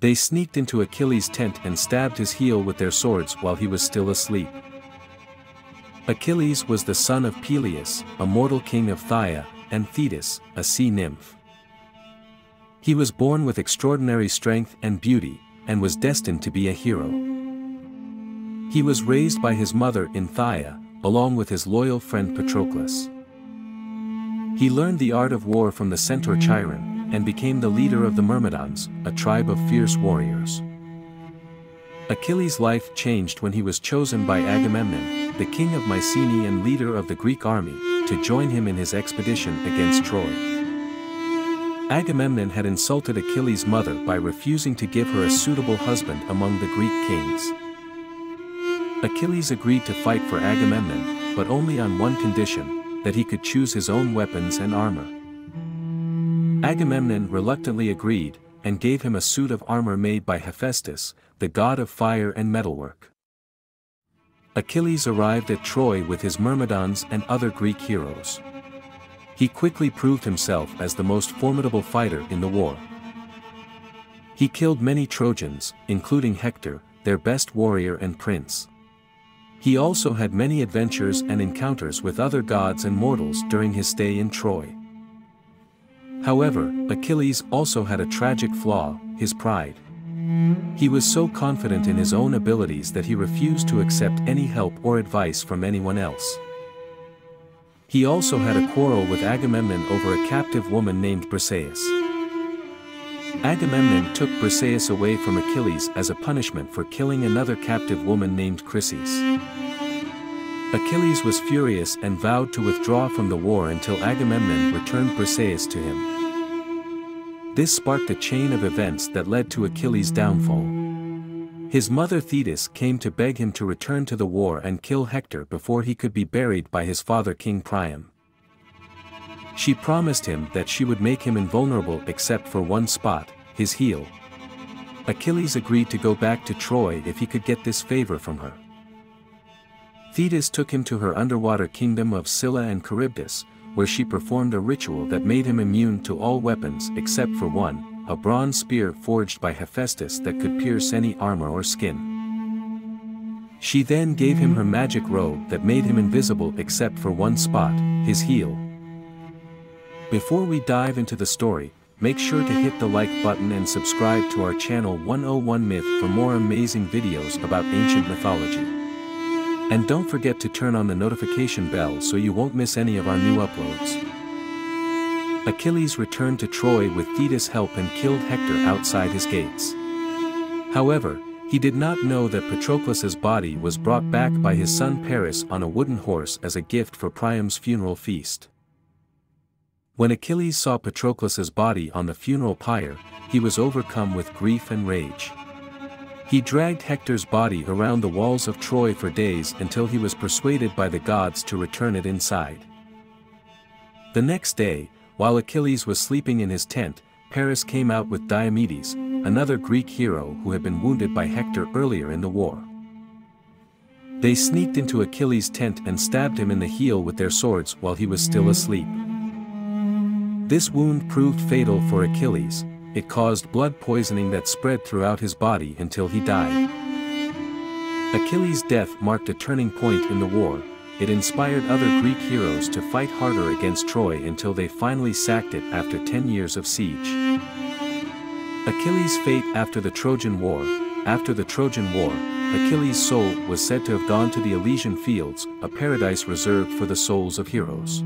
They sneaked into Achilles' tent and stabbed his heel with their swords while he was still asleep. Achilles was the son of Peleus, a mortal king of Phthia, and Thetis, a sea nymph. He was born with extraordinary strength and beauty, and was destined to be a hero. He was raised by his mother in Phthia, along with his loyal friend Patroclus. He learned the art of war from the centaur Chiron, and became the leader of the Myrmidons, a tribe of fierce warriors. Achilles' life changed when he was chosen by Agamemnon, the king of Mycenae and leader of the Greek army, to join him in his expedition against Troy. Agamemnon had insulted Achilles' mother by refusing to give her a suitable husband among the Greek kings. Achilles agreed to fight for Agamemnon, but only on one condition, that he could choose his own weapons and armor. Agamemnon reluctantly agreed, and gave him a suit of armor made by Hephaestus, the god of fire and metalwork. Achilles arrived at Troy with his Myrmidons and other Greek heroes. He quickly proved himself as the most formidable fighter in the war. He killed many Trojans, including Hector, their best warrior and prince. He also had many adventures and encounters with other gods and mortals during his stay in Troy. However, Achilles also had a tragic flaw, his pride. He was so confident in his own abilities that he refused to accept any help or advice from anyone else. He also had a quarrel with Agamemnon over a captive woman named Briseis. Agamemnon took Briseis away from Achilles as a punishment for killing another captive woman named Chryseis. Achilles was furious and vowed to withdraw from the war until Agamemnon returned Briseis to him. This sparked a chain of events that led to Achilles' downfall. His mother Thetis came to beg him to return to the war and kill Hector before he could be buried by his father King Priam. She promised him that she would make him invulnerable except for one spot, his heel. Achilles agreed to go back to Troy if he could get this favor from her. Thetis took him to her underwater kingdom of Scylla and Charybdis, where she performed a ritual that made him immune to all weapons except for one, a bronze spear forged by Hephaestus that could pierce any armor or skin. She then gave him her magic robe that made him invisible except for one spot, his heel. Before we dive into the story, make sure to hit the like button and subscribe to our channel 101 Myth for more amazing videos about ancient mythology. And don't forget to turn on the notification bell so you won't miss any of our new uploads. Achilles returned to Troy with Thetis' help and killed Hector outside his gates. However, he did not know that Patroclus's body was brought back by his son Paris on a wooden horse as a gift for Priam's funeral feast. When Achilles saw Patroclus's body on the funeral pyre, he was overcome with grief and rage. He dragged Hector's body around the walls of Troy for days until he was persuaded by the gods to return it inside. The next day, while Achilles was sleeping in his tent, Paris came out with Diomedes, another Greek hero who had been wounded by Hector earlier in the war. They sneaked into Achilles' tent and stabbed him in the heel with their swords while he was still asleep. This wound proved fatal for Achilles. It caused blood poisoning that spread throughout his body until he died. Achilles' death marked a turning point in the war. It inspired other Greek heroes to fight harder against Troy until they finally sacked it after 10 years of siege. Achilles' fate after the Trojan War. After the Trojan War, Achilles' soul was said to have gone to the Elysian Fields, a paradise reserved for the souls of heroes.